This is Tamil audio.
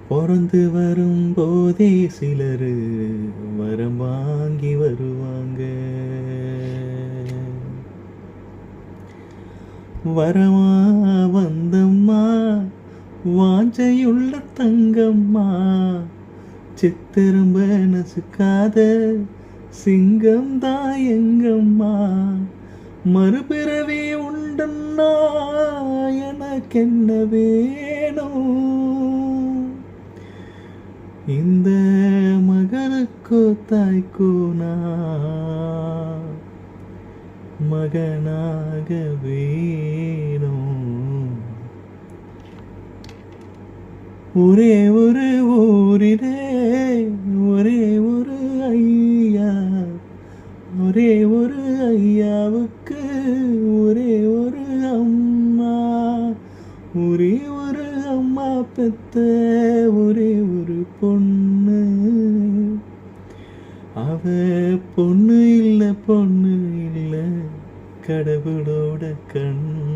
பொறந்து வரும் போதே சிலரு வரம் வாங்கி வருவாங்க. வரமா வந்தம்மா வாஞ்சையுள்ள தங்கம்மா, சித்திரம்ப நசுக்காத சிங்கம் தாயங்கம்மா. மறுபிறவி உண்டுன்னா எனக்கென்ன வேணும், இந்த மகனுக்கோ தாய்க்கோ நான் மகனாக வேணும். ஒரே ஒரு ஊரிலே ஒரே ஒரு ஐயா, ஒரே ஒரு ஐயாவுக்கு ஒரே ஒரு அம்மா. ஒரே ஒரு அம்மா பெத்த ஒரே ஒரு பொண்ணு, அவ பொண்ணு இல்ல பொண்ணு இல்ல கடவுளோட கண்ணு.